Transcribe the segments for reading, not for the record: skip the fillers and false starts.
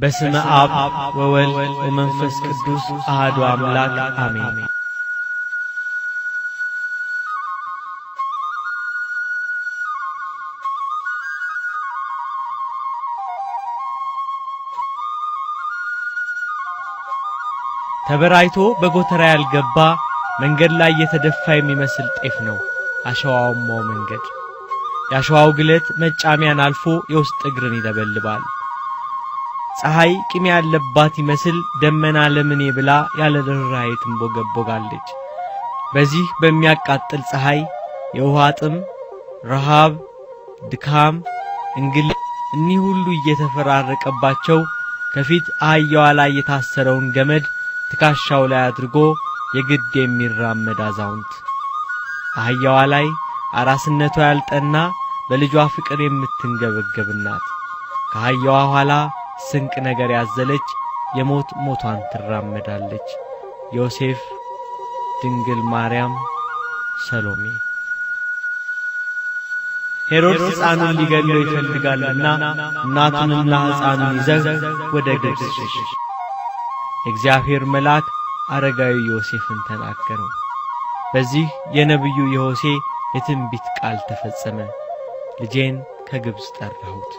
በስመ አብ ወወልድ ወመንፈስ ቅዱስ አሐዱ አምላክ አሜን። ተበራይቶ በጎተራ ያልገባ መንገድ ላይ የተደፋ የሚመስል ጤፍ ነው አሸዋውማው መንገድ። ያሸዋው ግለት መጫሚያን አልፎ የውስጥ እግርን ይደበልባል። ፀሐይ ቂም ያለባት ይመስል ደመና ለምኔ ብላ ያለ ርኅራኄ ትንቦገቦጋለች። በዚህ በሚያቃጥል ፀሐይ የውሃ ጥም፣ ረሃብ፣ ድካም፣ እንግልት እኒህ ሁሉ እየተፈራረቀባቸው ከፊት አህያዋ ላይ የታሰረውን ገመድ ትከሻው ላይ አድርጎ የግድ የሚራመድ አዛውንት፣ አህያዋ ላይ አራስነቷ ያልጠና በልጇ ፍቅር የምትንገበገብ እናት፣ ከአህያዋ ኋላ ስንቅ ነገር ያዘለች የሞት ሞቷን ትራመዳለች። ዮሴፍ፣ ድንግል ማርያም፣ ሰሎሜ። ሄሮድስ ሕፃኑን ሊገድለው ይፈልጋልና እናቱንና ሕፃኑን ይዘው ወደ ግብጽ ሸሸ። የእግዚአብሔር መልአክ አረጋዊ ዮሴፍን ተናገረው። በዚህ የነቢዩ የሆሴዕ የትንቢት ቃል ተፈጸመ። ልጄን ከግብጽ ጠራሁት።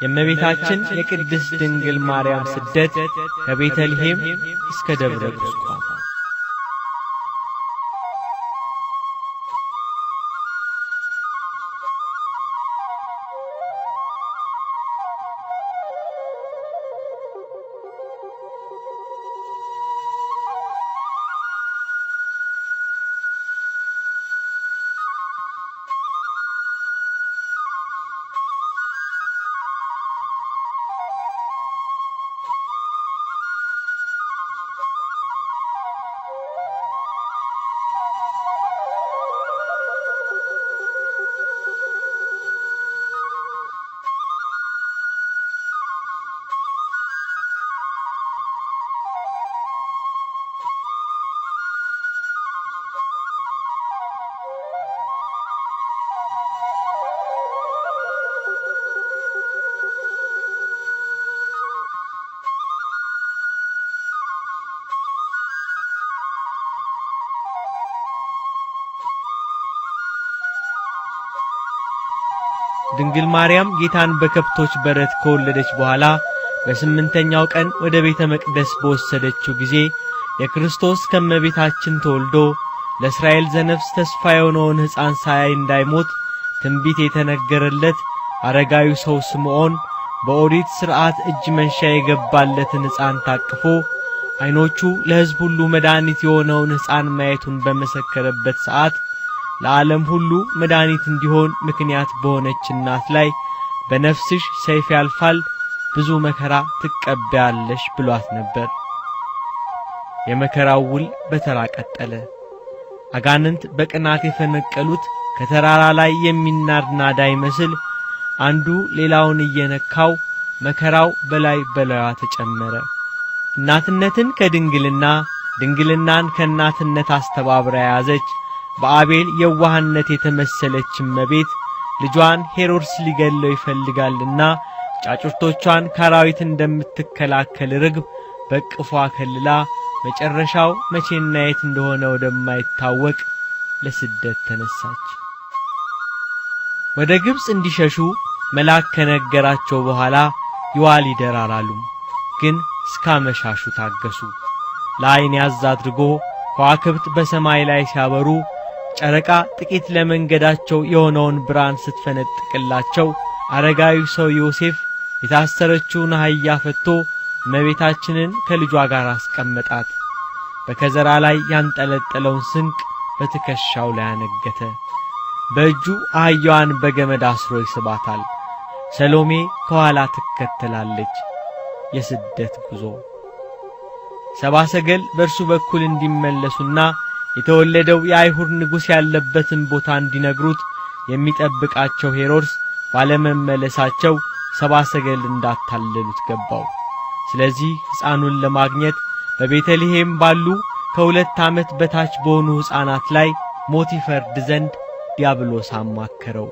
የእመቤታችን የቅድስት ድንግል ማርያም ስደት ከቤተልሔም እስከ ደብረ ቁስቋም። ድንግል ማርያም ጌታን በከብቶች በረት ከወለደች በኋላ በስምንተኛው ቀን ወደ ቤተ መቅደስ በወሰደችው ጊዜ የክርስቶስ ከመቤታችን ተወልዶ ለእስራኤል ዘነፍስ ተስፋ የሆነውን ሕፃን ሳያይ እንዳይሞት ትንቢት የተነገረለት አረጋዊ ሰው ስምዖን በኦሪት ሥርዓት እጅ መንሻ የገባለትን ሕፃን ታቅፎ ዓይኖቹ ለሕዝብ ሁሉ መድኃኒት የሆነውን ሕፃን ማየቱን በመሰከረበት ሰዓት ለዓለም ሁሉ መድኃኒት እንዲሆን ምክንያት በሆነች እናት ላይ በነፍስሽ ሰይፍ ያልፋል፣ ብዙ መከራ ትቀበያለሽ ብሏት ነበር። የመከራው ውል በተራ ቀጠለ። አጋንንት በቅናት የፈነቀሉት ከተራራ ላይ የሚናድ ናዳ ይመስል አንዱ ሌላውን እየነካው መከራው በላይ በላይዋ ተጨመረ። እናትነትን ከድንግልና ድንግልናን ከእናትነት አስተባብራ ያዘች በአቤል የዋህነት የተመሰለች እመቤት ልጇን ሄሮድስ ሊገድለው ይፈልጋልና ጫጩቶቿን ከአራዊት እንደምትከላከል ርግብ በቅፏ ከልላ መጨረሻው መቼና የት እንደሆነ ወደማይታወቅ ለስደት ተነሳች። ወደ ግብጽ እንዲሸሹ መልአክ ከነገራቸው በኋላ ይዋል ይደራራሉ። ግን እስካመሻሹ ታገሱ። ለዓይን ያዝ አድርጎ ከዋክብት በሰማይ ላይ ሲያበሩ ጨረቃ ጥቂት ለመንገዳቸው የሆነውን ብርሃን ስትፈነጥቅላቸው አረጋዊ ሰው ዮሴፍ የታሰረችውን አህያ ፈቶ እመቤታችንን ከልጇ ጋር አስቀመጣት። በከዘራ ላይ ያንጠለጠለውን ስንቅ በትከሻው ላይ አነገተ። በእጁ አህያዋን በገመድ አስሮ ይስባታል። ሰሎሜ ከኋላ ትከተላለች። የስደት ጉዞ። ሰብአ ሰገል በእርሱ በኩል እንዲመለሱና የተወለደው የአይሁድ ንጉሥ ያለበትን ቦታ እንዲነግሩት የሚጠብቃቸው ሄሮድስ ባለመመለሳቸው ሰብአ ሰገል እንዳታለሉት ገባው። ስለዚህ ሕፃኑን ለማግኘት በቤተልሔም ባሉ ከ2 ዓመት በታች በሆኑ ሕፃናት ላይ ሞት ይፈርድ ዘንድ ዲያብሎስ አማከረው።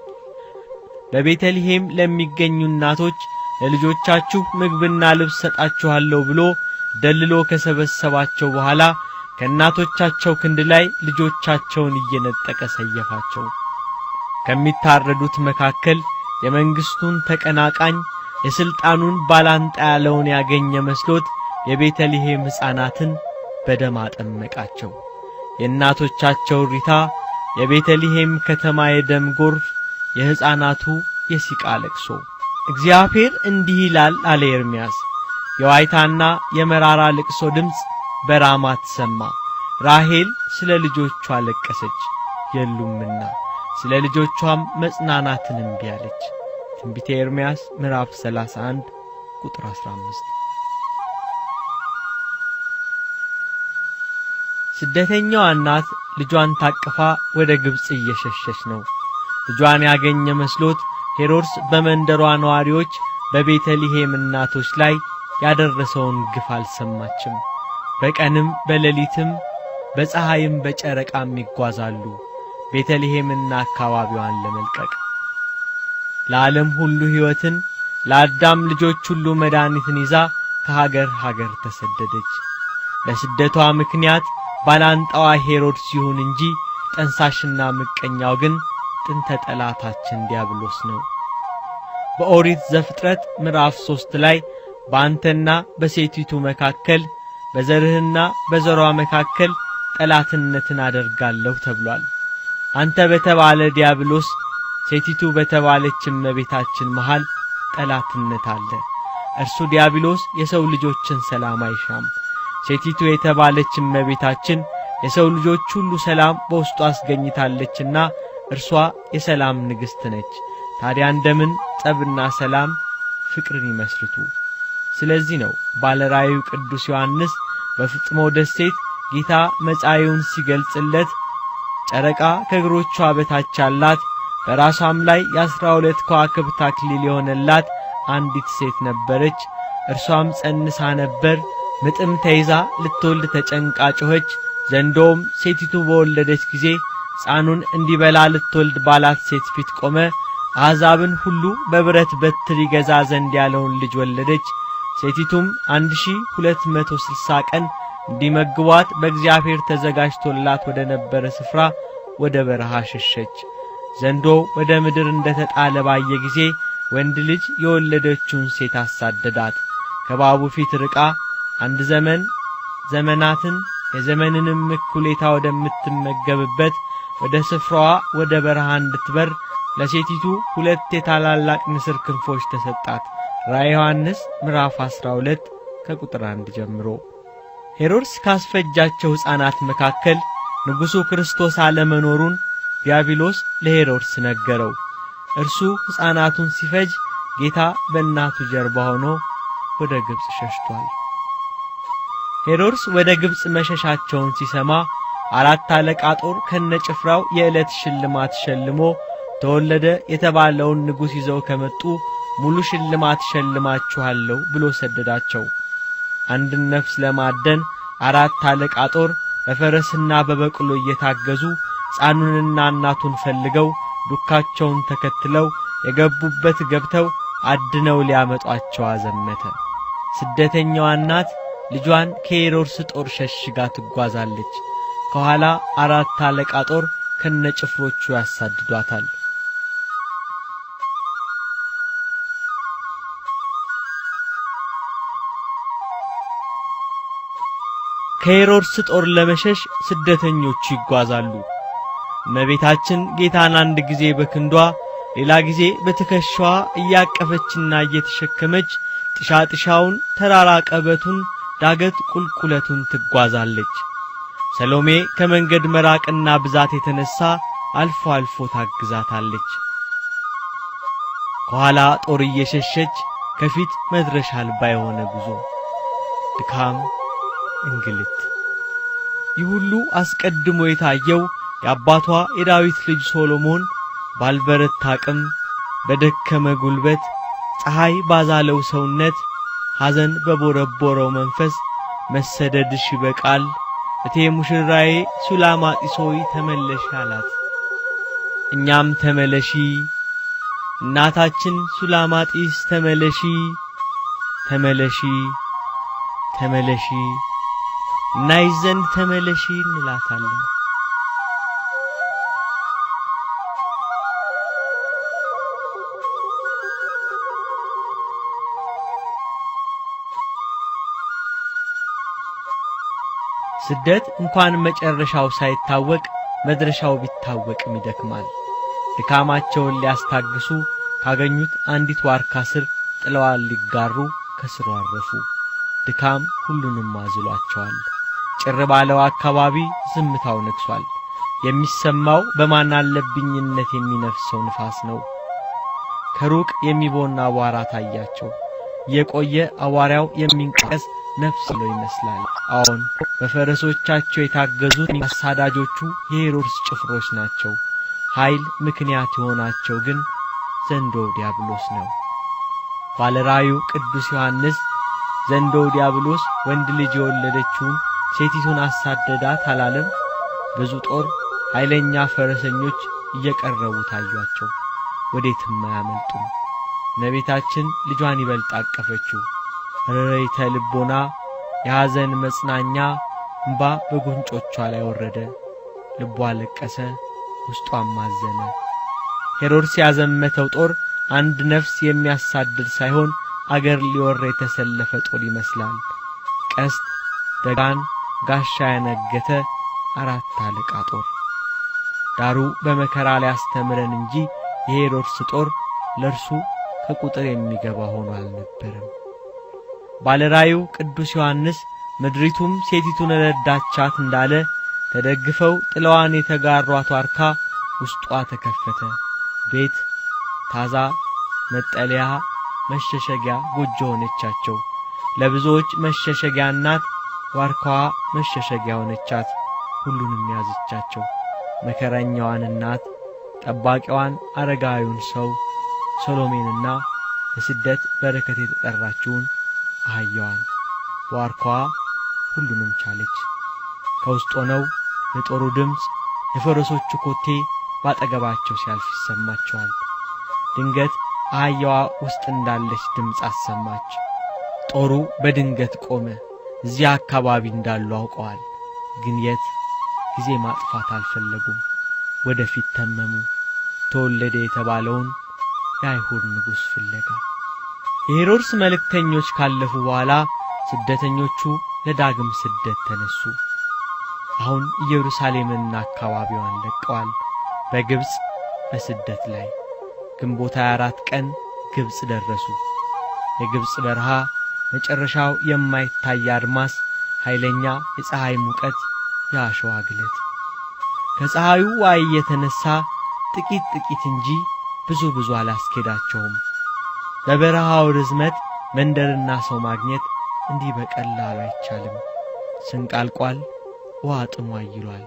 በቤተልሔም ለሚገኙ እናቶች ለልጆቻችሁ ምግብና ልብስ ሰጣችኋለሁ ብሎ ደልሎ ከሰበሰባቸው በኋላ ከእናቶቻቸው ክንድ ላይ ልጆቻቸውን እየነጠቀ ሰየፋቸው። ከሚታረዱት መካከል የመንግስቱን ተቀናቃኝ የስልጣኑን ባላንጣ ያለውን ያገኘ መስሎት የቤተልሔም ሕፃናትን በደም አጠመቃቸው። የእናቶቻቸው ሪታ፣ የቤተልሔም ከተማ የደም ጎርፍ፣ የሕፃናቱ የሲቃ ለቅሶ። እግዚአብሔር እንዲህ ይላል አለ ኤርምያስ፣ የዋይታና የመራራ ልቅሶ ድምፅ በራማ ተሰማ። ራሔል ስለ ልጆቿ ለቀሰች የሉምና፣ ስለ ልጆቿም መጽናናትን እምቢ አለች። ትንቢተ ኤርምያስ ምዕራፍ 31 ቁጥር 15። ስደተኛዋ እናት ልጇን ታቅፋ ወደ ግብጽ እየሸሸች ነው። ልጇን ያገኘ መስሎት ሄሮድስ በመንደሯ ነዋሪዎች በቤተልሔም እናቶች ላይ ያደረሰውን ግፍ አልሰማችም። በቀንም በሌሊትም በፀሐይም በጨረቃም ይጓዛሉ ቤተልሔምና አካባቢዋን ለመልቀቅ። ለዓለም ሁሉ ሕይወትን ለአዳም ልጆች ሁሉ መድኃኒትን ይዛ ከሀገር ሀገር ተሰደደች። ለስደቷ ምክንያት ባላንጣዋ ሄሮድስ ይሁን እንጂ ጠንሳሽና ምቀኛው ግን ጥንተ ጠላታችን ዲያብሎስ ነው። በኦሪት ዘፍጥረት ምዕራፍ 3 ላይ በአንተና በሴቲቱ መካከል በዘርህና በዘሯ መካከል ጠላትነትን አደርጋለሁ ተብሏል። አንተ በተባለ ዲያብሎስ፣ ሴቲቱ በተባለች እመቤታችን መሃል ጠላትነት አለ። እርሱ ዲያብሎስ የሰው ልጆችን ሰላም አይሻም። ሴቲቱ የተባለች እመቤታችን የሰው ልጆች ሁሉ ሰላም በውስጧ አስገኝታለችና እርሷ የሰላም ንግሥት ነች። ታዲያ እንደምን ጸብና ሰላም ፍቅርን ይመስርቱ? ስለዚህ ነው ባለራእዩ ቅዱስ ዮሐንስ በፍጥሞ ደሴት ጌታ መጻኢውን ሲገልጽለት ጨረቃ ከእግሮቿ በታች አላት፣ በራሷም ላይ የ12 ከዋክብት አክሊል የሆነላት አንዲት ሴት ነበረች። እርሷም ጸንሳ ነበር፣ ምጥም ተይዛ ልትወልድ ተጨንቃ ጮኸች። ዘንዶም ሴቲቱ በወለደች ጊዜ ሕፃኑን እንዲበላ ልትወልድ ባላት ሴት ፊት ቆመ። አሕዛብን ሁሉ በብረት በትር ይገዛ ዘንድ ያለውን ልጅ ወለደች። ሴቲቱም 1260 ቀን እንዲመግቧት በእግዚአብሔር ተዘጋጅቶላት ወደ ነበረ ስፍራ ወደ በረሃ ሸሸች። ዘንዶ ወደ ምድር እንደተጣለ ባየ ጊዜ ወንድ ልጅ የወለደችውን ሴት አሳደዳት። ከባቡ ፊት ርቃ አንድ ዘመናትን የዘመንንም እኩሌታ ወደምትመገብበት ወደ ስፍራዋ ወደ በረሃ እንድትበር ለሴቲቱ 2 የታላላቅ ንስር ክንፎች ተሰጣት። ራእየ ዮሐንስ ምዕራፍ 12 ከቁጥር 1 ጀምሮ። ሄሮድስ ካስፈጃቸው ሕፃናት መካከል ንጉሡ ክርስቶስ አለመኖሩን ዲያብሎስ ለሄሮድስ ነገረው። እርሱ ሕፃናቱን ሲፈጅ ጌታ በእናቱ ጀርባ ሆኖ ወደ ግብጽ ሸሽቷል። ሄሮድስ ወደ ግብጽ መሸሻቸውን ሲሰማ 4 አለቃ ጦር ከነጭፍራው የዕለት ሽልማት ሸልሞ ተወለደ የተባለውን ንጉሥ ይዘው ከመጡ ሙሉ ሽልማት ሸልማችኋለሁ ብሎ ሰደዳቸው። አንድ ነፍስ ለማደን 4 አለቃ ጦር በፈረስና በበቅሎ እየታገዙ ሕፃኑንና እናቱን ፈልገው ዱካቸውን ተከትለው የገቡበት ገብተው አድነው ሊያመጧቸው አዘመተ። ስደተኛዋ እናት ልጇን ከሄሮድስ ጦር ሸሽጋ ትጓዛለች። ከኋላ 4 አለቃ ጦር ከነጭፍሮቹ ያሳድዷታል። ከሄሮድስ ጦር ለመሸሽ ስደተኞቹ ይጓዛሉ። እመቤታችን ጌታን አንድ ጊዜ በክንዷ ሌላ ጊዜ በትከሻዋ እያቀፈችና እየተሸከመች ጥሻጥሻውን ተራራ ቀበቱን ዳገት ቁልቁለቱን ትጓዛለች። ሰሎሜ ከመንገድ መራቅና ብዛት የተነሳ አልፎ አልፎ ታግዛታለች። ከኋላ ጦር እየሸሸች ከፊት መድረሻ አልባ የሆነ ጉዞ፣ ድካም፣ እንግልት። ይህ ሁሉ አስቀድሞ የታየው የአባቷ የዳዊት ልጅ ሶሎሞን ባልበረታ አቅም በደከመ ጉልበት ፀሐይ ባዛለው ሰውነት ሐዘን በቦረቦረው መንፈስ መሰደድሽ ይበቃል እቴ ሙሽራዬ ሱላማጢስ ሆይ ተመለሺ አላት። እኛም ተመለሺ እናታችን ሱላማጢስ ተመለሺ ተመለሺ ተመለሺ እናይሽ ዘንድ ተመለሺ እንላታለን። ስደት እንኳን መጨረሻው ሳይታወቅ መድረሻው ቢታወቅም ይደክማል። ድካማቸውን ሊያስታግሱ ካገኙት አንዲት ዋርካ ስር ጥለዋል ሊጋሩ ከስሩ አረፉ። ድካም ሁሉንም አዝሏቸዋል። ጭር ባለው አካባቢ ዝምታው ነግሷል። የሚሰማው በማን አለብኝነት የሚነፍሰው ንፋስ ነው። ከሩቅ የሚቦና አቧራ ታያቸው። የቆየ አቧራው የሚንቀስ ነፍስ ነው ይመስላል። አሁን በፈረሶቻቸው የታገዙት አሳዳጆቹ የሄሮድስ ጭፍሮች ናቸው። ኃይል ምክንያት የሆናቸው ግን ዘንዶ ዲያብሎስ ነው። ባለራእዩ ቅዱስ ዮሐንስ ዘንዶ ዲያብሎስ ወንድ ልጅ የወለደችውን ሴቲቱን አሳደዳት አላለም? ብዙ ጦር ኃይለኛ ፈረሰኞች እየቀረቡ ታዩአቸው። ወዴትም አያመልጡም። እመቤታችን ልጇን ይበልጥ አቀፈችው። ረረይተ ልቦና የሐዘን መጽናኛ እንባ በጉንጮቿ ላይ ወረደ። ልቧ ለቀሰ፣ ውስጧም አዘነ። ሄሮድስ ያዘመተው ጦር አንድ ነፍስ የሚያሳድድ ሳይሆን አገር ሊወር የተሰለፈ ጦር ይመስላል። ቀስት፣ ደጋን፣ ጋሻ ያነገተ 4 አለቃ ጦር። ዳሩ በመከራ ላይ ያስተምረን እንጂ የሄሮድስ ጦር ለርሱ ከቁጥር የሚገባ ሆኖ አልነበረም። ባለራእዩ ቅዱስ ዮሐንስ ምድሪቱም ሴቲቱን ረዳቻት እንዳለ ተደግፈው ጥለዋን የተጋሯት ዋርካ ውስጧ ተከፈተ። ቤት፣ ታዛ፣ መጠለያ፣ መሸሸጊያ ጎጆ ሆነቻቸው። ለብዙዎች መሸሸጊያ ናት። ዋርካዋ መሸሸጊያ ሆነቻት። ሁሉንም ያዘቻቸው። መከረኛዋን እናት፣ ጠባቂዋን አረጋዊውን ሰው ሶሎሜንና ለስደት በረከት የተጠራችውን አህያዋን። ዋርካዋ ሁሉንም ቻለች። ከውስጥ ሆነው የጦሩ ድምፅ፣ የፈረሶቹ ኮቴ ባጠገባቸው ሲያልፍ ይሰማቸዋል። ድንገት አህያዋ ውስጥ እንዳለች ድምፅ አሰማች። ጦሩ በድንገት ቆመ። እዚያ አካባቢ እንዳሉ አውቀዋል። ግን የት? ጊዜ ማጥፋት አልፈለጉም። ወደፊት ተመሙ። ተወለደ የተባለውን የአይሁድ ንጉሥ ፍለጋ። የሄሮድስ መልእክተኞች ካለፉ በኋላ ስደተኞቹ ለዳግም ስደት ተነሱ። አሁን ኢየሩሳሌምንና አካባቢዋን ለቀዋል። በግብጽ በስደት ላይ ግንቦት 24 ቀን ግብጽ ደረሱ። የግብጽ በረሃ መጨረሻው የማይታይ አድማስ፣ ኃይለኛ የፀሐይ ሙቀት፣ የአሸዋ ግለት። ከፀሐዩ ዋይ የተነሳ ጥቂት እንጂ ብዙ አላስኬዳቸውም። በበረሃው ርዝመት መንደርና ሰው ማግኘት እንዲህ በቀላሉ አይቻልም። ስንቅ አልቋል፣ ውሃ ጥሟ ይሏል።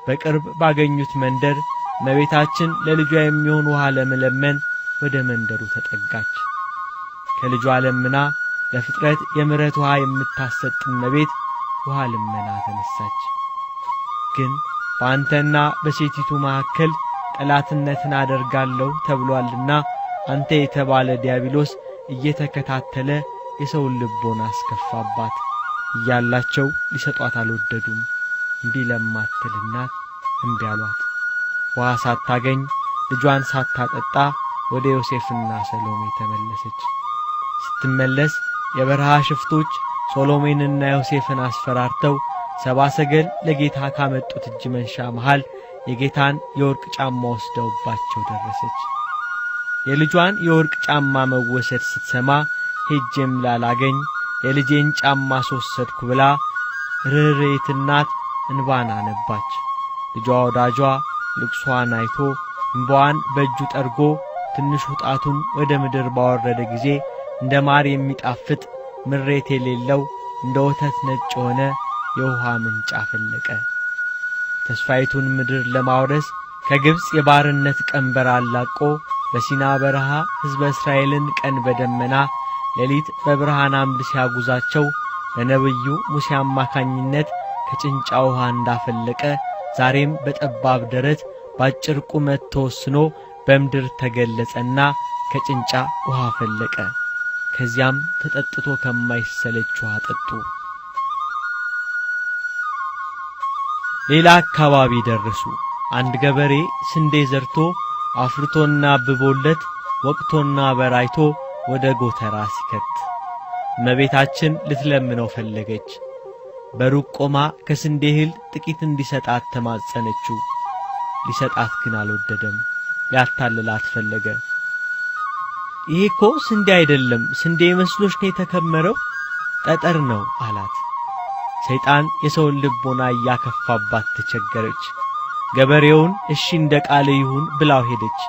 በቅርብ ባገኙት መንደር እመቤታችን ለልጇ የሚሆን ውሃ ለመለመን ወደ መንደሩ ተጠጋች። ከልጇ ለምና ለፍጥረት የምሕረት ውሃ የምታሰጥ እመቤት ውሃ ልመና ተነሳች። ግን በአንተና በሴቲቱ መካከል ጠላትነትን አደርጋለሁ ተብሏልና አንተ የተባለ ዲያብሎስ እየተከታተለ የሰውን ልቦና አስከፋባት እያላቸው ሊሰጧት አልወደዱም። እምቢ ለማትል እናት እምቢ አሏት። ውሃ ሳታገኝ ልጇን ሳታጠጣ ወደ ዮሴፍና ሰሎሜ ተመለሰች። ስትመለስ የበረሃ ሽፍቶች ሶሎሜንና ዮሴፍን አስፈራርተው 70 ሰገል ለጌታ ካመጡት እጅ መንሻ መሃል የጌታን የወርቅ ጫማ ወስደውባቸው ደረሰች። የልጇን የወርቅ ጫማ መወሰድ ስትሰማ ሄጄም ላላገኝ የልጄን ጫማ ወሰድኩ ብላ ርኅርኅት እናት እንባን አነባች። ልጇ ወዳጇ ልቅሷን አይቶ እንባዋን በእጁ ጠርጎ ትንሹ ጣቱን ወደ ምድር ባወረደ ጊዜ እንደ ማር የሚጣፍጥ ምሬት የሌለው እንደ ወተት ነጭ ሆነ የውሃ ምንጭ አፈለቀ። ተስፋይቱን ምድር ለማውረስ ከግብጽ የባርነት ቀንበር አላቆ በሲና በረሃ ሕዝበ እስራኤልን ቀን በደመና ሌሊት በብርሃን አምድ ሲያጉዛቸው በነብዩ ሙሴ አማካኝነት ከጭንጫ ውሃ እንዳፈለቀ ዛሬም በጠባብ ደረት ባጭር ቁመት ተወስኖ በምድር ተገለጸና ከጭንጫ ውሃ ፈለቀ። ከዚያም ተጠጥቶ ከማይሰለች ውሃ ጠጡ። ሌላ አካባቢ ደረሱ። አንድ ገበሬ ስንዴ ዘርቶ አፍርቶና አብቦለት ወቅቶና በራይቶ ወደ ጎተራ ሲከት እመቤታችን ልትለምነው ፈለገች። በሩቅ ቆማ ከስንዴ እህል ጥቂት እንዲሰጣት ተማጸነችው። ሊሰጣት ግን አልወደደም። ሊያታልላት ፈለገ። ይሄ እኮ ስንዴ አይደለም፣ ስንዴ መስሎሽ ነው የተከመረው፣ ጠጠር ነው አላት። ሰይጣን የሰውን ልቦና ያከፋባት ተቸገረች። ገበሬውን እሺ እንደ ቃል ይሁን ብላው ሄደች።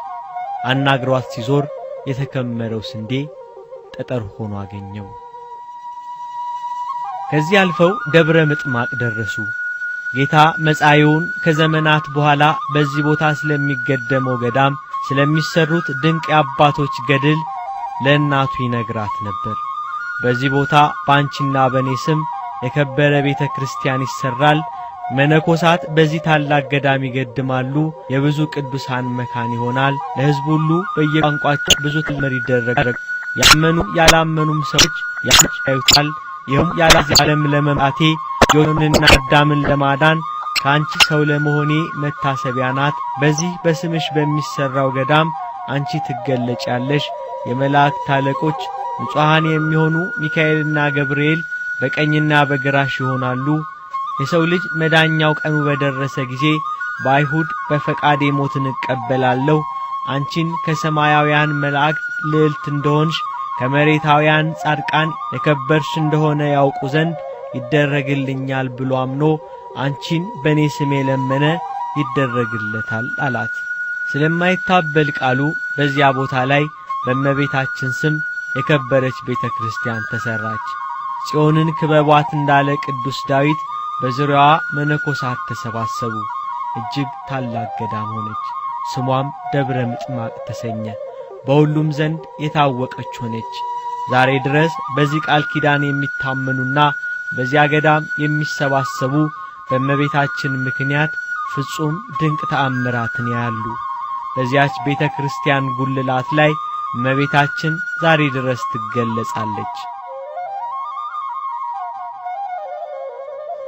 አናግሯት ሲዞር የተከመረው ስንዴ ጠጠር ሆኖ አገኘው። ከዚህ አልፈው ደብረ ምጥማቅ ደረሱ። ጌታ መጻኢውን ከዘመናት በኋላ በዚህ ቦታ ስለሚገደመው ገዳም ስለሚሰሩት ድንቅ የአባቶች ገድል ለእናቱ ይነግራት ነበር። በዚህ ቦታ ባንቺና በኔ ስም የከበረ ቤተ ክርስቲያን ይሰራል፣ መነኮሳት በዚህ ታላቅ ገዳም ይገድማሉ፣ የብዙ ቅዱሳን መካን ይሆናል፣ ለሕዝብ ሁሉ በየቋንቋቸው ብዙ ትምህርት ይደረጋል፣ ያመኑ ያላመኑም ሰዎች ያዩታል። ይህም ዓለም ለመምጣቴ ዮሐንስና አዳምን ለማዳን ካንቺ ሰው ለመሆኔ መታሰቢያ ናት። በዚህ በስምሽ በሚሰራው ገዳም አንቺ ትገለጫለሽ። የመላእክት አለቆች ንጹሃን የሚሆኑ ሚካኤልና ገብርኤል በቀኝና በግራሽ ይሆናሉ። የሰው ልጅ መዳኛው ቀኑ በደረሰ ጊዜ በአይሁድ በፈቃዴ ሞትን እቀበላለሁ። አንቺን ከሰማያውያን መላእክት ልዕልት እንደሆንሽ ከመሬታውያን ጻድቃን የከበርሽ እንደሆነ ያውቁ ዘንድ ይደረግልኛል ብሎ አምኖ አንቺን በኔ ስም የለመነ ይደረግለታል አላት። ስለማይታበል ቃሉ በዚያ ቦታ ላይ በእመቤታችን ስም የከበረች ቤተ ክርስቲያን ተሰራች። ጽዮንን ክበቧት እንዳለ ቅዱስ ዳዊት በዙሪያዋ መነኮሳት ተሰባሰቡ። እጅግ ታላቅ ገዳም ሆነች። ስሟም ደብረ ምጥማቅ ተሰኘ። በሁሉም ዘንድ የታወቀች ሆነች። ዛሬ ድረስ በዚህ ቃል ኪዳን የሚታመኑና በዚያ ገዳም የሚሰባሰቡ በእመቤታችን ምክንያት ፍጹም ድንቅ ተአምራትን ያያሉ። በዚያች ቤተ ክርስቲያን ጉልላት ላይ እመቤታችን ዛሬ ድረስ ትገለጻለች።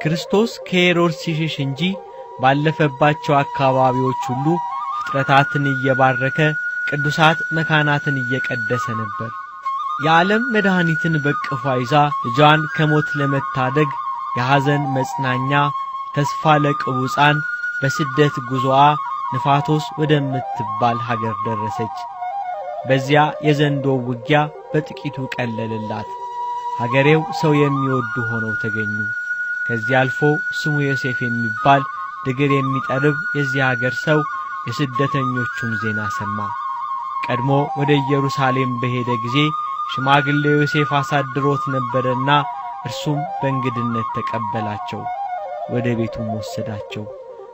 ክርስቶስ ከሄሮድስ ሲሸሽ እንጂ ባለፈባቸው አካባቢዎች ሁሉ ፍጥረታትን እየባረከ ቅዱሳት መካናትን እየቀደሰ ነበር። የዓለም መድኃኒትን በቅፏ ይዛ ልጇን ከሞት ለመታደግ የሐዘን መጽናኛ ተስፋ ለቅቡፃን በስደት ጉዞዋ ንፋቶስ ወደምትባል ሀገር ደረሰች። በዚያ የዘንዶ ውጊያ በጥቂቱ ቀለለላት። ሀገሬው ሰው የሚወዱ ሆነው ተገኙ። ከዚህ አልፎ ስሙ ዮሴፍ የሚባል ድግር የሚጠርብ የዚህ ሀገር ሰው የስደተኞቹን ዜና ሰማ። ቀድሞ ወደ ኢየሩሳሌም በሄደ ጊዜ ሽማግሌው ዮሴፍ አሳድሮት ነበርና እርሱም በእንግድነት ተቀበላቸው፣ ወደ ቤቱም ወሰዳቸው።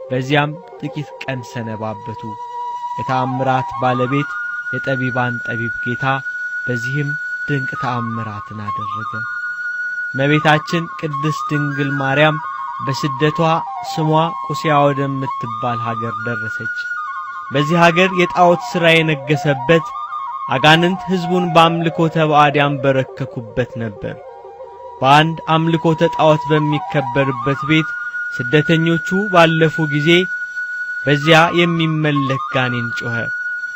በዚያም ጥቂት ቀን ሰነባበቱ። የተአምራት ባለቤት የጠቢባን ጠቢብ ጌታ በዚህም ድንቅ ተአምራትን አደረገ። እመቤታችን ቅድስት ድንግል ማርያም በስደቷ ስሟ ቁስያ ወደምትባል ሀገር ደረሰች። በዚህ ሀገር የጣዖት ሥራ የነገሰበት አጋንንት ሕዝቡን በአምልኮተ ባዕድ ያንበረከኩበት ነበር። በአንድ አምልኮተ ጣዖት በሚከበርበት ቤት ስደተኞቹ ባለፉ ጊዜ በዚያ የሚመለክ ጋኔን ጮኸ።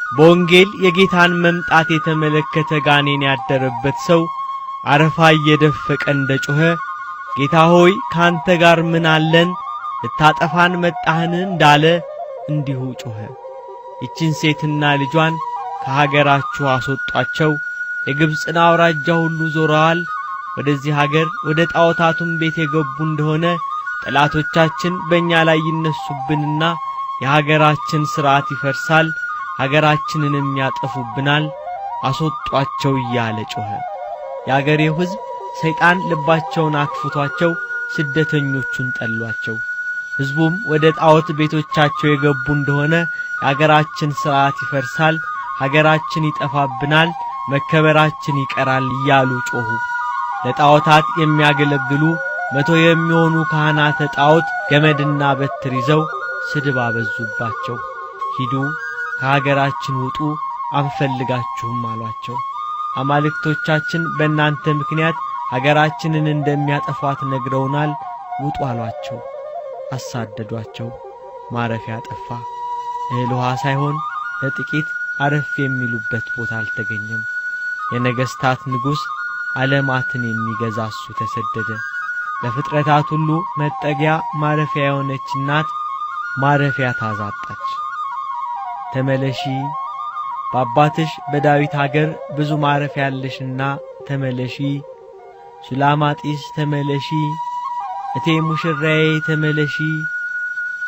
በወንጌል የጌታን መምጣት የተመለከተ ጋኔን ያደረበት ሰው አረፋ እየደፈቀ እንደጮኸ ጌታ ሆይ ካንተ ጋር ምን አለን ልታጠፋን መጣህን እንዳለ እንዲሁ ጮኸ። ይችን ሴትና ልጇን ከሀገራችሁ አስወጧቸው፣ የግብፅን አውራጃ ሁሉ ዞረዋል። ወደዚህ ሀገር ወደ ጣዖታቱም ቤት የገቡ እንደሆነ ጠላቶቻችን በእኛ ላይ ይነሱብንና የሀገራችን ሥርዓት ይፈርሳል፣ ሀገራችንንም ያጠፉብናል፣ አስወጧቸው እያለ ጮኸ። የአገሬው ሕዝብ ሰይጣን ልባቸውን አክፍቷቸው ስደተኞቹን ጠሏቸው። ሕዝቡም ወደ ጣዖት ቤቶቻቸው የገቡ እንደሆነ የሀገራችን ሥርዓት ይፈርሳል፣ ሀገራችን ይጠፋብናል፣ መከበራችን ይቀራል እያሉ ጮኹ። ለጣዖታት የሚያገለግሉ 100 የሚሆኑ ካህናተ ጣዖት ገመድና በትር ይዘው ስድብ አበዙባቸው። ሂዱ ከሀገራችን ውጡ አንፈልጋችሁም አሏቸው። አማልክቶቻችን በእናንተ ምክንያት ሀገራችንን እንደሚያጠፏት ነግረውናል፣ ውጡ አሏቸው። አሳደዷቸው። ማረፊያ ጠፋ። እህል ውሃ ሳይሆን ለጥቂት አረፍ የሚሉበት ቦታ አልተገኘም። የነገስታት ንጉሥ ዓለማትን የሚገዛ እሱ ተሰደደ። ለፍጥረታት ሁሉ መጠጊያ ማረፊያ የሆነች እናት ማረፊያ ታዛጣች። ተመለሺ፣ በአባትሽ በዳዊት ሀገር ብዙ ማረፊያ ያለሽና ተመለሺ፣ ሱላማጢስ ተመለሺ፣ እቴ ሙሽራዬ ተመለሺ፣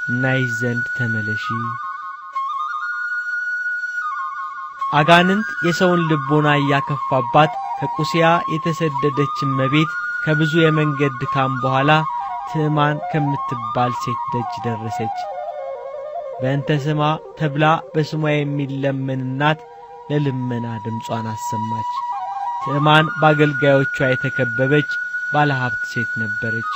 እናይሽ ዘንድ ተመለሺ። አጋንንት የሰውን ልቦና ያከፋባት ከቁስያ የተሰደደች እመቤት ከብዙ የመንገድ ድካም በኋላ ትዕማን ከምትባል ሴት ደጅ ደረሰች። በእንተ ስማ ተብላ በስሟ የሚለመንናት ለልመና ድምጿን አሰማች። ትዕማን በአገልጋዮቿ የተከበበች ባለሀብት ሴት ነበረች።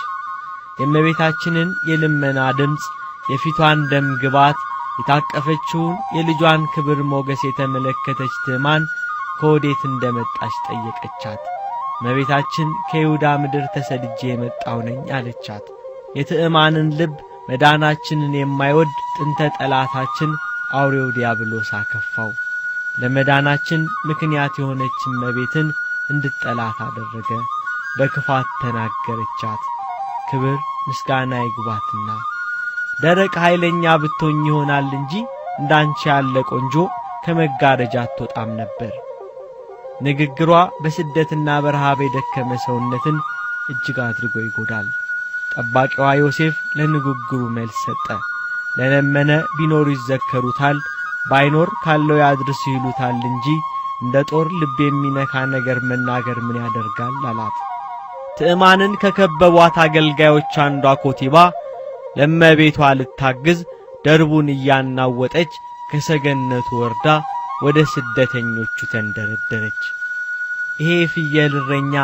የእመቤታችንን የልመና ድምፅ፣ የፊቷን ደም ግባት፣ የታቀፈችውን የልጇን ክብር ሞገስ የተመለከተች ትዕማን ከወዴት እንደመጣች ጠየቀቻት። እመቤታችን ከይሁዳ ምድር ተሰድጄ የመጣው ነኝ አለቻት። የትዕማንን ልብ መዳናችንን የማይወድ ጥንተ ጠላታችን አውሬው ዲያብሎስ አከፋው። ለመዳናችን ምክንያት የሆነች እመቤትን እንድትጠላት አደረገ። በክፋት ተናገረቻት። ክብር ምስጋና ይግባትና ደረቅ ኃይለኛ ብትሆኝ ይሆናል እንጂ እንዳንቺ ያለ ቆንጆ ከመጋረጃ አትወጣም ነበር። ንግግሯ በስደትና በረሃብ የደከመ ሰውነትን እጅግ አድርጎ ይጎዳል። ጠባቂዋ ዮሴፍ ለንግግሩ መልስ ሰጠ። ለለመነ ቢኖር ይዘከሩታል፣ ባይኖር ካለው ያድርስ ይሉታል እንጂ እንደ ጦር ልብ የሚነካ ነገር መናገር ምን ያደርጋል አላት። ትዕማንን ከከበቧት አገልጋዮች አንዷ ኮቲባ ለእመቤቷ ልታግዝ ደርቡን እያናወጠች ከሰገነቱ ወርዳ ወደ ስደተኞቹ ተንደረደረች። ይሄ ፍየል እረኛ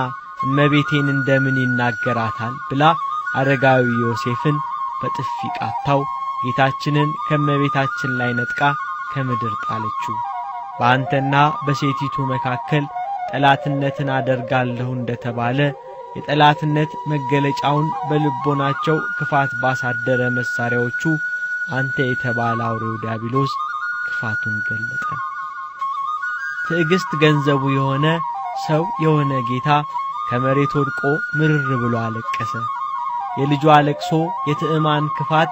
እመቤቴን እንደምን ይናገራታል ብላ አረጋዊ ዮሴፍን በጥፊ ቃታው ጌታችንን ከእመቤታችን ላይ ነጥቃ ከምድር ጣለችው። በአንተና በሴቲቱ መካከል ጠላትነትን አደርጋለሁ እንደተባለ የጠላትነት መገለጫውን በልቦናቸው ክፋት ባሳደረ መሳሪያዎቹ አንተ የተባለ አውሬው ዲያብሎስ ክፋቱን ገለጠ። ትዕግስት ገንዘቡ የሆነ ሰው የሆነ ጌታ ከመሬት ወድቆ ምርር ብሎ አለቀሰ። የልጇ ለቅሶ የትዕማን ክፋት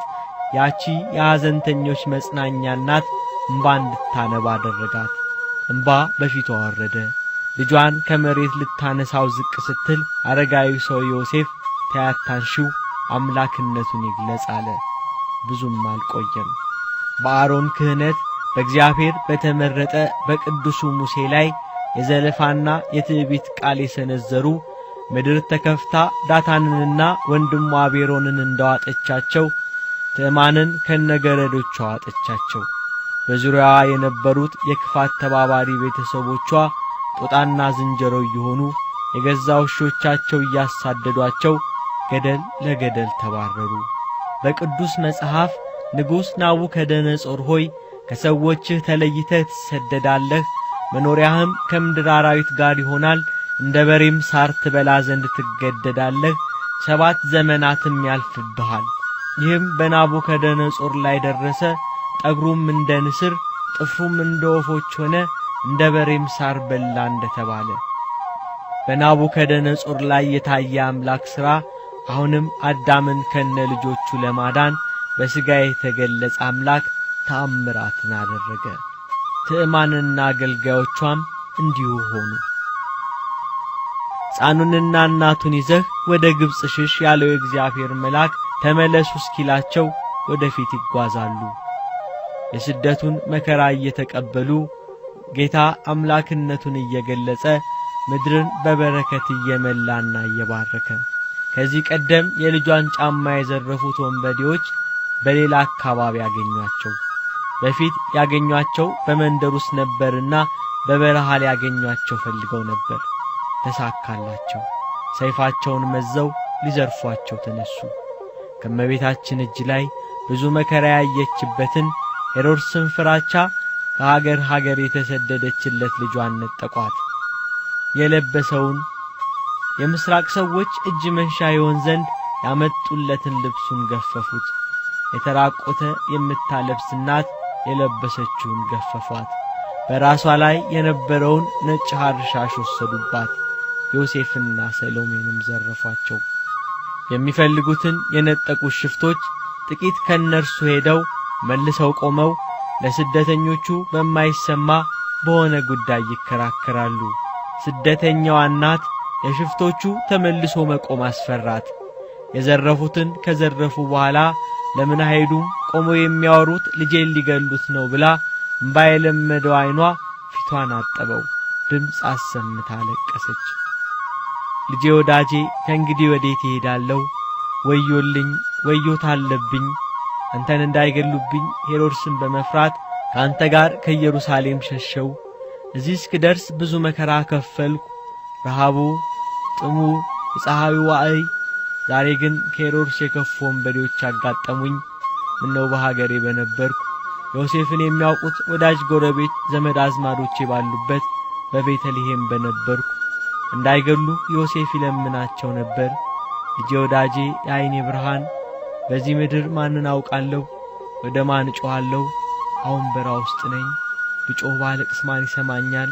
ያቺ የሐዘንተኞች መጽናኛ እናት እንባ እንድታነባ አደረጋት። እንባ በፊቷ ወረደ። ልጇን ከመሬት ልታነሳው ዝቅ ስትል አረጋዊ ሰው ዮሴፍ ታያታንሺው አምላክነቱን ይግለጽ አለ። ብዙም አልቆየም። በአሮን ክህነት በእግዚአብሔር በተመረጠ በቅዱሱ ሙሴ ላይ የዘለፋና የትዕቢት ቃል የሰነዘሩ ምድር ተከፍታ ዳታንንና ወንድሟ አቤሮንን እንደዋጠቻቸው ትዕማንን ከነገረዶቿ ዋጠቻቸው። በዙሪያዋ የነበሩት የክፋት ተባባሪ ቤተሰቦቿ ጦጣና ዝንጀሮ እየሆኑ የገዛ ውሾቻቸው እያሳደዷቸው ገደል ለገደል ተባረሩ። በቅዱስ መጽሐፍ ንጉሥ ናቡከደነጾር ሆይ ከሰዎችህ ተለይተህ ትሰደዳለህ፣ መኖሪያህም ከምድር አራዊት ጋር ይሆናል፣ እንደ በሬም ሳር ትበላ ዘንድ ትገደዳለህ፣ 7 ዘመናትም ያልፍብሃል። ይህም በናቡከደነጾር ላይ ደረሰ። ጠጉሩም እንደ ንስር ጥፍሩም እንደ ወፎች ሆነ፣ እንደ በሬም ሳር በላ እንደተባለ በናቡከደነጾር ላይ የታየ አምላክ ሥራ አሁንም አዳምን ከነ ልጆቹ ለማዳን በሥጋ የተገለጸ አምላክ ተአምራትን አደረገ። ትዕማንና አገልጋዮቿም እንዲሁ ሆኑ። ሕፃኑንና እናቱን ይዘህ ወደ ግብጽ ሽሽ ያለው የእግዚአብሔር መልአክ ተመለሱ እስኪላቸው ወደፊት ይጓዛሉ። የስደቱን መከራ እየተቀበሉ ጌታ አምላክነቱን እየገለጸ ምድርን በበረከት እየመላና እየባረከ ከዚህ ቀደም የልጇን ጫማ የዘረፉት ወንበዴዎች በሌላ አካባቢ ያገኟቸው። በፊት ያገኟቸው በመንደር ውስጥ ነበርና በበረሃ ያገኟቸው ፈልገው ነበር። ተሳካላቸው። ሰይፋቸውን መዘው ሊዘርፏቸው ተነሱ። ከመቤታችን እጅ ላይ ብዙ መከራ ያየችበትን ሄሮድስን ፍራቻ ከሀገር ሀገር የተሰደደችለት ልጇን ነጠቋት። የለበሰውን የምስራቅ ሰዎች እጅ መንሻ ይሆን ዘንድ ያመጡለትን ልብሱን ገፈፉት። የተራቆተ የምታለብስ እናት የለበሰችውን ገፈፏት። በራሷ ላይ የነበረውን ነጭ ሐር ሻሽ ወሰዱባት። ዮሴፍና ሰሎሜንም ዘረፏቸው። የሚፈልጉትን የነጠቁት ሽፍቶች ጥቂት ከነርሱ ሄደው መልሰው ቆመው ለስደተኞቹ በማይሰማ በሆነ ጉዳይ ይከራከራሉ። ስደተኛዋ እናት የሽፍቶቹ ተመልሶ መቆም አስፈራት። የዘረፉትን ከዘረፉ በኋላ ለምን አይሄዱም? ቆመው የሚያወሩት ልጄን ሊገሉት ነው ብላ እንባ የለመደው ዓይኗ ፊቷን አጠበው። ድምፅ አሰምታ ለቀሰች። ልጄ ወዳጄ ከእንግዲህ ወዴት እሄዳለሁ? ወዮልኝ፣ ወዮት አለብኝ። አንተን እንዳይገሉብኝ ሄሮድስን በመፍራት ካንተ ጋር ከኢየሩሳሌም ሸሸው። እዚህ እስክደርስ ብዙ መከራ ከፈልኩ። ረሃቡ፣ ጥሙ፣ የፀሐዩ ዋዕይ። ዛሬ ግን ከሄሮድስ የከፉ ወንበዴዎች አጋጠሙኝ። ምነው በሀገሬ በነበርኩ። ዮሴፍን የሚያውቁት ወዳጅ ጎረቤት ዘመድ አዝማዶቼ ባሉበት በቤተልሔም በነበርኩ። እንዳይገሉ ዮሴፍ ይለምናቸው ነበር። ልጄ ወዳጄ የዓይኔ ብርሃን፣ በዚህ ምድር ማንን አውቃለሁ? ወደ ማን እጮኻለሁ? አሁን በራ ውስጥ ነኝ። ብጮህ ባለቅስ ማን ይሰማኛል?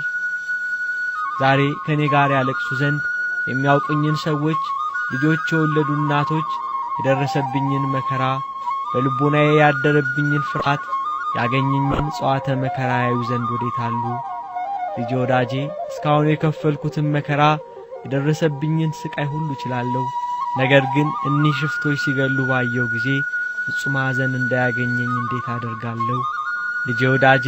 ዛሬ ከኔ ጋር ያለቅሱ ዘንድ የሚያውቁኝን ሰዎች፣ ልጆች የወለዱ እናቶች የደረሰብኝን መከራ፣ በልቦናዬ ያደረብኝን ፍርሃት፣ ያገኘኝን ጸዋተ መከራ ያዩ ዘንድ ወዴት አሉ? ልጄ ወዳጄ እስካሁን የከፈልኩትን መከራ፣ የደረሰብኝን ስቃይ ሁሉ እችላለሁ። ነገር ግን እኒህ ሽፍቶች ሲገሉ ባየው ጊዜ ፍጹም ሐዘን እንዳያገኘኝ እንዴት አደርጋለሁ? ልጄ ወዳጄ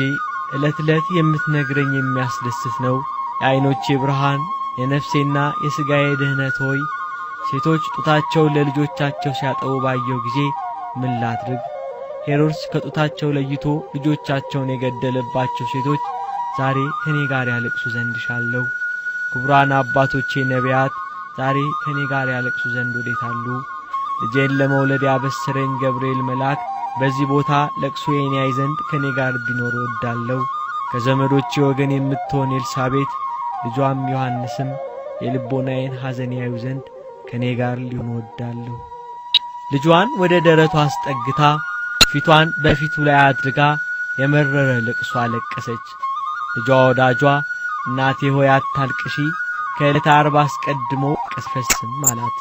ዕለት ዕለት የምትነግረኝ የሚያስደስት ነው። የዓይኖቼ ብርሃን፣ የነፍሴና የሥጋዬ ድህነት ሆይ፣ ሴቶች ጡታቸውን ለልጆቻቸው ሲያጠቡ ባየው ጊዜ ምን ላድርግ? ሄሮድስ ከጡታቸው ለይቶ ልጆቻቸውን የገደለባቸው ሴቶች ዛሬ ከኔ ጋር ያለቅሱ ዘንድ ሻለሁ። ክቡራን አባቶቼ ነቢያት ዛሬ ከኔ ጋር ያለቅሱ ዘንድ ወዴት አሉ? ልጄን ለመውለድ ያበሰረኝ ገብርኤል መልአክ በዚህ ቦታ ለቅሶዬን ያይ ዘንድ ከኔ ጋር ቢኖር እወዳለሁ። ከዘመዶቼ ወገን የምትሆን ኤልሳቤጥ ልጇም ዮሐንስም የልቦናዬን ሐዘን ያዩ ዘንድ ከኔ ጋር ሊሆኑ እወዳለሁ። ልጇን ወደ ደረቷ አስጠግታ ፊቷን በፊቱ ላይ አድርጋ የመረረ ልቅሶ አለቀሰች። ልጇ ወዳጇ እናቴ ሆይ አታልቅሺ፣ ከዕለተ ዓርብ አስቀድሞ ቀስፈስም አላት።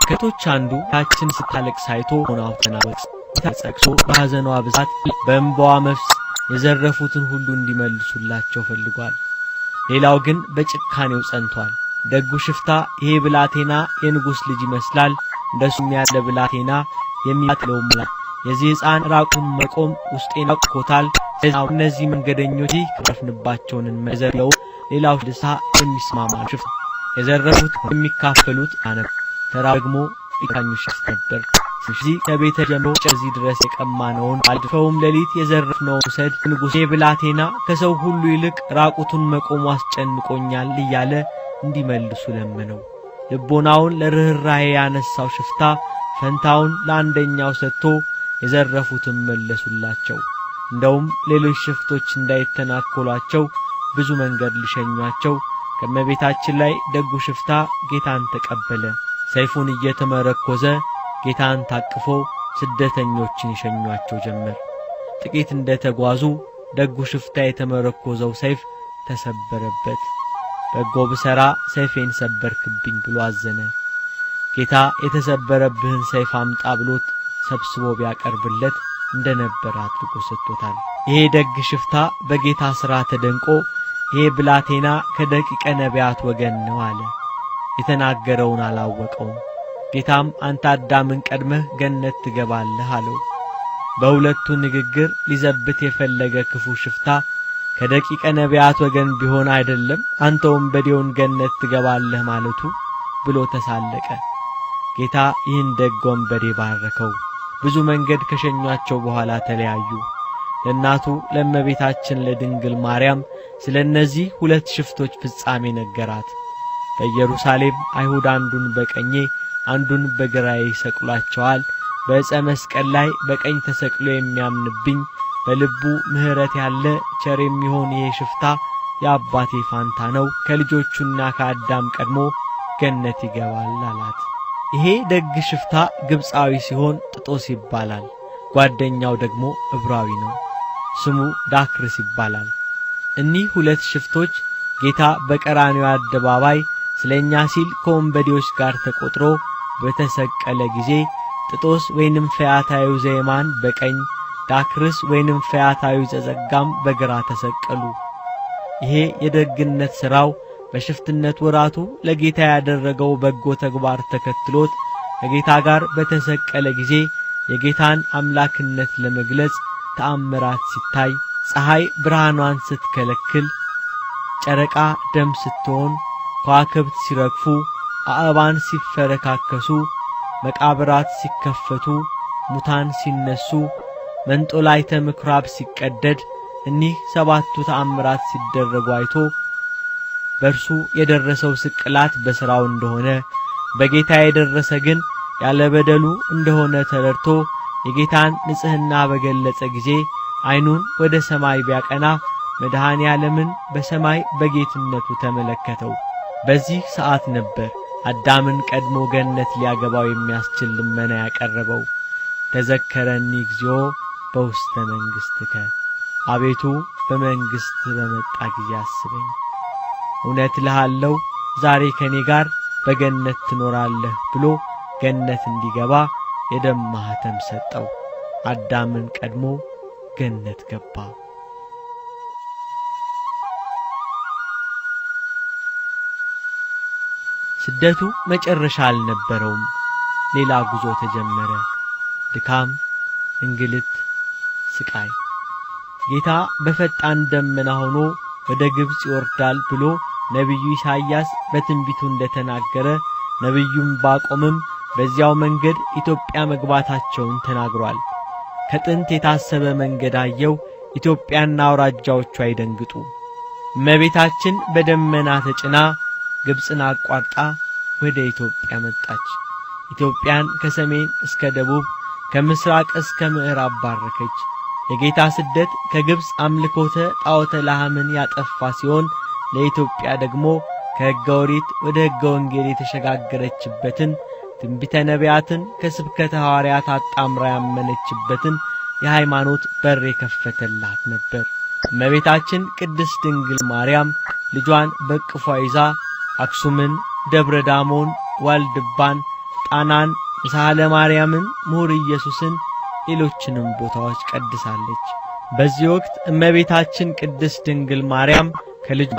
ከቶች አንዱ ያችን ስታለቅስ አይቶ ሆናው ተናወጽ ተጸቅሶ በሐዘኗ ብዛት በእንባዋ መፍስ የዘረፉትን ሁሉ እንዲመልሱላቸው ፈልጓል። ሌላው ግን በጭካኔው ጸንቷል። ደጉ ሽፍታ ይሄ ብላቴና የንጉሥ ልጅ ይመስላል፣ እንደሱም ያለ ብላቴና የሚያጥለው ማለት የዚህ ሕፃን ራቁን መቆም ውስጤን አውቆታል። እነዚህ መንገደኞች ከረፍንባቸውን መዘለው ሌላው ደሳ የሚስማማ ሽፍታ የዘረፉት የሚካፈሉት አነብ ተራ ደግሞ ይካኙ ሽፍታ ነበር። ስለዚህ ከቤተ ጀምሮ እዚህ ድረስ የቀማነውን አልፈውም ሌሊት የዘረፍነው ሰድ ንጉሥ ብላቴና ከሰው ሁሉ ይልቅ ራቁቱን መቆሙ አስጨንቆኛል እያለ እንዲመልሱ ለመነው። ልቦናውን ለርህራሄ ያነሳው ሽፍታ ፈንታውን ለአንደኛው ሰጥቶ የዘረፉትን መለሱላቸው። እንደውም ሌሎች ሽፍቶች እንዳይተናኮሏቸው ብዙ መንገድ ሊሸኟቸው ከመቤታችን ላይ ደጉ ሽፍታ ጌታን ተቀበለ። ሰይፉን እየተመረኮዘ ጌታን ታቅፎ ስደተኞችን ይሸኟቸው ጀመር። ጥቂት እንደተጓዙ ደጉ ሽፍታ የተመረኮዘው ሰይፍ ተሰበረበት። በጎ ብሰራ ሰይፌን ሰበርክብኝ ብሎ አዘነ። ጌታ የተሰበረብህን ሰይፍ አምጣ ብሎት ሰብስቦ ቢያቀርብለት እንደነበር አድርጎ ሰጥቶታል። ይሄ ደግ ሽፍታ በጌታ ሥራ ተደንቆ ይሄ ብላቴና ከደቂቀ ነቢያት ወገን ነው አለ። የተናገረውን አላወቀውም። ጌታም አንተ አዳምን ቀድመህ ገነት ትገባለህ አለው። በሁለቱ ንግግር ሊዘብት የፈለገ ክፉ ሽፍታ ከደቂቀ ነቢያት ወገን ቢሆን አይደለም አንተ ወንበዴውን ገነት ትገባለህ ማለቱ ብሎ ተሳለቀ። ጌታ ይህን ደግ ወንበዴ ባረከው። ብዙ መንገድ ከሸኟቸው በኋላ ተለያዩ። ለእናቱ ለእመቤታችን ለድንግል ማርያም ስለነዚህ ሁለት ሽፍቶች ፍጻሜ ነገራት። በኢየሩሳሌም አይሁድ አንዱን በቀኜ አንዱን በግራዬ ይሰቅሏቸዋል። በዕፀ መስቀል ላይ በቀኝ ተሰቅሎ የሚያምንብኝ በልቡ ምሕረት ያለ ቸር የሚሆን ይህ ሽፍታ የአባቴ ፋንታ ነው፣ ከልጆቹና ከአዳም ቀድሞ ገነት ይገባል አላት። ይሄ ደግ ሽፍታ ግብፃዊ ሲሆን ጥጦስ ይባላል። ጓደኛው ደግሞ ዕብራዊ ነው፣ ስሙ ዳክርስ ይባላል። እኒህ ሁለት ሽፍቶች ጌታ በቀራንዮ አደባባይ ስለኛ ሲል ከወንበዴዎች ጋር ተቆጥሮ በተሰቀለ ጊዜ ጥጦስ ወይንም ፈያታዊው ዘየማን በቀኝ ዳክርስ ወይንም ፈያታዊው ዘጸጋም በግራ ተሰቀሉ። ይሄ የደግነት ሥራው በሽፍትነት ወራቱ ለጌታ ያደረገው በጎ ተግባር ተከትሎት ከጌታ ጋር በተሰቀለ ጊዜ የጌታን አምላክነት ለመግለጽ ተአምራት ሲታይ ፀሐይ ብርሃኗን ስትከለክል፣ ጨረቃ ደም ስትሆን፣ ከዋክብት ሲረግፉ፣ አእባን ሲፈረካከሱ፣ መቃብራት ሲከፈቱ፣ ሙታን ሲነሱ፣ መንጦላይተ ምኵራብ ሲቀደድ፣ እኒህ ሰባቱ ተአምራት ሲደረጉ አይቶ በእርሱ የደረሰው ስቅላት በሥራው እንደሆነ በጌታ የደረሰ ግን ያለ በደሉ እንደሆነ ተረድቶ የጌታን ንጽሕና በገለጸ ጊዜ ዓይኑን ወደ ሰማይ ቢያቀና መድኃኔ ዓለምን በሰማይ በጌትነቱ ተመለከተው። በዚህ ሰዓት ነበር አዳምን ቀድሞ ገነት ሊያገባው የሚያስችል ልመና ያቀረበው። ተዘከረኒ እግዚኦ በውስተ መንግሥትከ፣ አቤቱ በመንግሥት በመጣ ጊዜ አስበኝ። እውነት እልሃለሁ ዛሬ ከኔ ጋር በገነት ትኖራለህ ብሎ ገነት እንዲገባ የደም ማኅተም ሰጠው። አዳምን ቀድሞ ገነት ገባ። ስደቱ መጨረሻ አልነበረውም። ሌላ ጉዞ ተጀመረ። ድካም፣ እንግልት፣ ስቃይ። ጌታ በፈጣን ደመና ሆኖ ወደ ግብጽ ይወርዳል ብሎ ነቢዩ ኢሳይያስ በትንቢቱ እንደተናገረ ነቢዩም ባቆምም በዚያው መንገድ ኢትዮጵያ መግባታቸውን ተናግሯል። ከጥንት የታሰበ መንገድ አየው፣ ኢትዮጵያና አውራጃዎቿ አይደንግጡ። እመቤታችን በደመና ተጭና ግብጽን አቋርጣ ወደ ኢትዮጵያ መጣች። ኢትዮጵያን ከሰሜን እስከ ደቡብ ከምስራቅ እስከ ምዕራብ ባረከች። የጌታ ስደት ከግብጽ አምልኮተ ጣዖተ ላህምን ያጠፋ ሲሆን ለኢትዮጵያ ደግሞ ከሕገ ኦሪት ወደ ሕገ ወንጌል የተሸጋገረችበትን ትንቢተ ነቢያትን ከስብከተ ሐዋርያት አጣምራ ያመነችበትን የሃይማኖት በር የከፈተላት ነበር። እመቤታችን ቅድስት ድንግል ማርያም ልጇን በቅፏ ይዛ አክሱምን፣ ደብረ ዳሞን፣ ዋልድባን፣ ጣናን፣ ሳህለ ማርያምን፣ ምሁር ኢየሱስን፣ ሌሎችንም ቦታዎች ቀድሳለች። በዚህ ወቅት እመቤታችን ቅድስት ድንግል ማርያም ከልጇ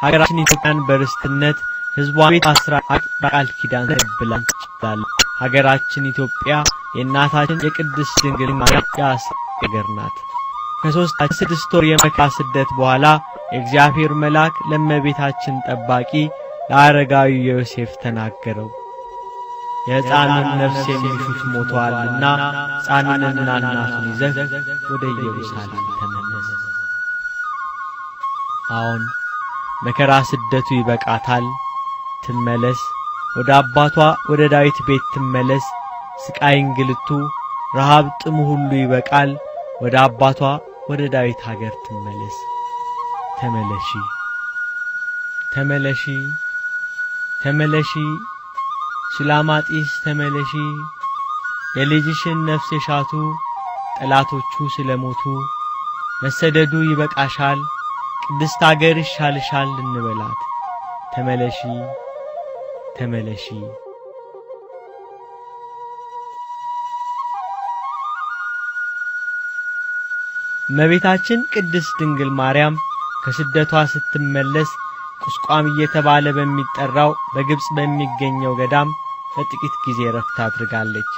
ሀገራችን ኢትዮጵያን በርስትነት ሕዝቧን ቤት አስራ በቃል ኪዳን ተቀብላለች። ሀገራችን ኢትዮጵያ የእናታችን የቅድስት ድንግል ማርያም ሀገር ናት። ከ6 ወር የመከራ ስደት በኋላ የእግዚአብሔር መልአክ ለእመቤታችን ጠባቂ ለአረጋዊ ዮሴፍ ተናገረው። የሕፃኑን ነፍስ የሚሹት ሞተዋልና ሕፃኑንና እናቱን ይዘህ ወደ ኢየሩሳሌም ተመለስ። አሁን መከራ ስደቱ ይበቃታል፣ ትመለስ። ወደ አባቷ ወደ ዳዊት ቤት ትመለስ። ስቃይ፣ እንግልቱ፣ ረሃብ፣ ጥሙ ሁሉ ይበቃል። ወደ አባቷ ወደ ዳዊት ሀገር ትመለስ። ተመለሺ፣ ተመለሺ፣ ተመለሺ፣ ሱላማጢስ ተመለሺ። የልጅሽን ነፍስ የሻቱ ጠላቶቹ ስለሞቱ መሰደዱ ይበቃሻል፣ ቅድስት አገር ይሻልሻል እንበላት። ተመለሺ፣ ተመለሺ። እመቤታችን ቅድስት ድንግል ማርያም ከስደቷ ስትመለስ ቁስቋም እየተባለ በሚጠራው በግብጽ በሚገኘው ገዳም ለጥቂት ጊዜ ረፍት አድርጋለች።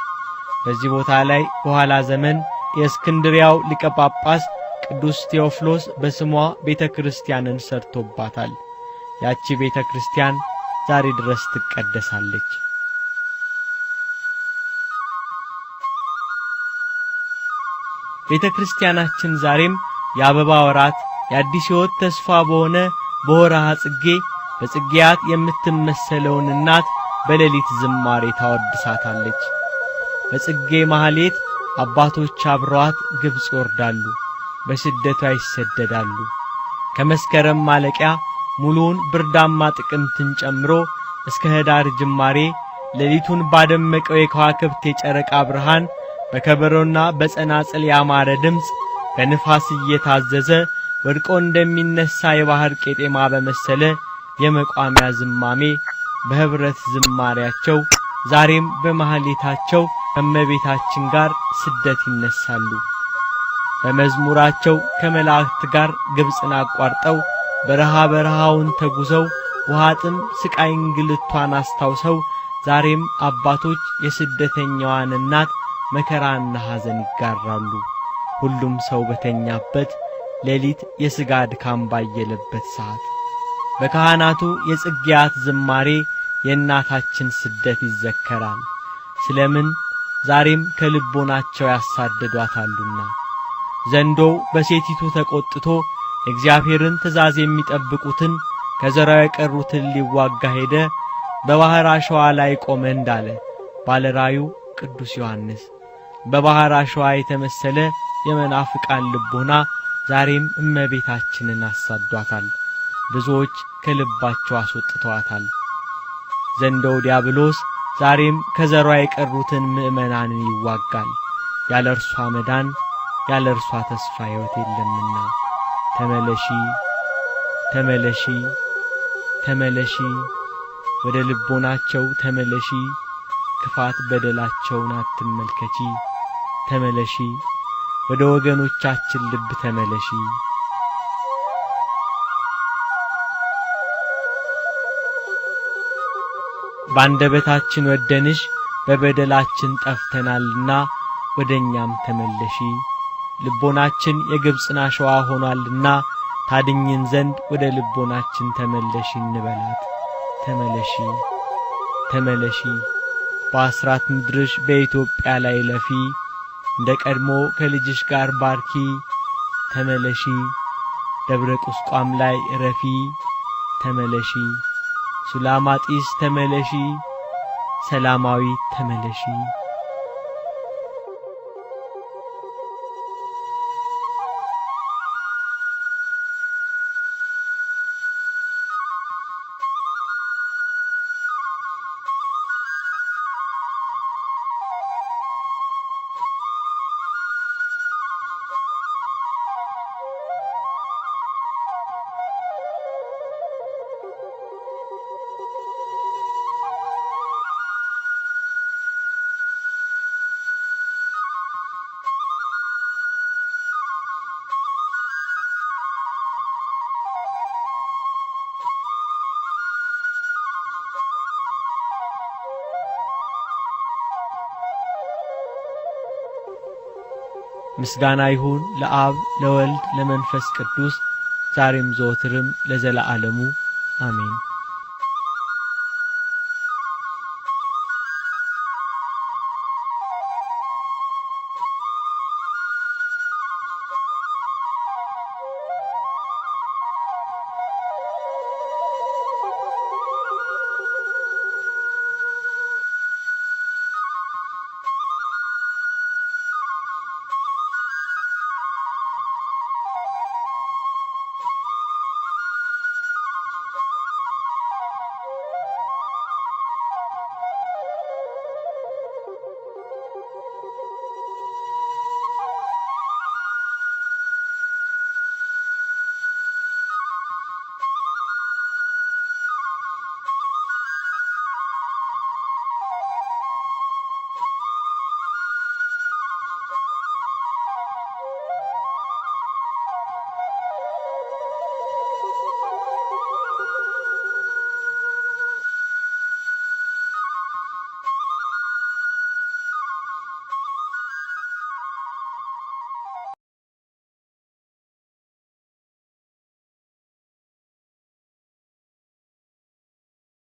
በዚህ ቦታ ላይ በኋላ ዘመን የእስክንድሪያው ሊቀ ጳጳስ ቅዱስ ቴዎፍሎስ በስሟ ቤተክርስቲያንን ሰርቶባታል። ያቺ ቤተክርስቲያን ዛሬ ድረስ ትቀደሳለች። ቤተክርስቲያናችን ዛሬም የአበባ ወራት የአዲስ ሕይወት ተስፋ በሆነ በወርሃ ጽጌ በጽጌያት የምትመሰለውን እናት በሌሊት ዝማሬ ታወድሳታለች። በጽጌ ማህሌት አባቶች አብረዋት ግብጽ ይወርዳሉ፣ በስደቷ ይሰደዳሉ። ከመስከረም ማለቂያ ሙሉውን ብርዳማ ጥቅምትን ጨምሮ እስከ ህዳር ጅማሬ ሌሊቱን ባደመቀው የከዋክብት የጨረቃ ብርሃን በከበሮና በጸናጽል ያማረ ድምጽ በንፋስ እየታዘዘ ወድቆ እንደሚነሳ የባህር ቄጤማ በመሰለ የመቋሚያ ዝማሜ በህብረት ዝማሬያቸው ዛሬም በመሐሌታቸው ከመቤታችን ጋር ስደት ይነሳሉ። በመዝሙራቸው ከመላእክት ጋር ግብጽን አቋርጠው በረሃውን ተጉዘው ውሃ ጥም ስቃይ እንግልቷን አስታውሰው ዛሬም አባቶች የስደተኛዋን እናት መከራና ሐዘን ይጋራሉ። ሁሉም ሰው በተኛበት ሌሊት የሥጋ ድካም ባየለበት ሰዓት በካህናቱ የጽጌያት ዝማሬ የእናታችን ስደት ይዘከራል። ስለምን ዛሬም ከልቦናቸው ያሳደዷታሉና። ዘንዶው በሴቲቱ ተቆጥቶ እግዚአብሔርን ትእዛዝ የሚጠብቁትን ከዘራው የቀሩትን ሊዋጋ ሄደ፣ በባህር አሸዋ ላይ ቆመ እንዳለ ባለራዩ ቅዱስ ዮሐንስ በባህር አሸዋ የተመሰለ የመናፍቃን ልቦና ዛሬም እመቤታችንን አሳዷታል። ብዙዎች ከልባቸው አስወጥተዋታል። ዘንዶው ዲያብሎስ ዛሬም ከዘሯ የቀሩትን ምእመናንን ይዋጋል። ያለ እርሷ መዳን ያለ እርሷ ተስፋ ሕይወት የለምና። ተመለሺ ተመለሺ ተመለሺ፣ ወደ ልቦናቸው ተመለሺ፣ ክፋት በደላቸውን አትመልከቺ። ተመለሺ፣ ወደ ወገኖቻችን ልብ ተመለሺ። ባንደበታችን ወደንሽ በበደላችን ጠፍተናልና ወደኛም ተመለሺ። ልቦናችን የግብጽን አሸዋ ሆኗልና ታድኝን ዘንድ ወደ ልቦናችን ተመለሺ እንበላት። ተመለሺ ተመለሺ፣ በአስራት ምድርሽ በኢትዮጵያ ላይ ለፊ፣ እንደ ቀድሞ ከልጅሽ ጋር ባርኪ። ተመለሺ፣ ደብረ ቁስቋም ላይ ረፊ። ተመለሺ፣ ሱላማጢስ ተመለሺ፣ ሰላማዊት ተመለሺ። ምስጋና ይሁን ለአብ ለወልድ ለመንፈስ ቅዱስ ዛሬም ዘወትርም ለዘለዓለሙ አሜን።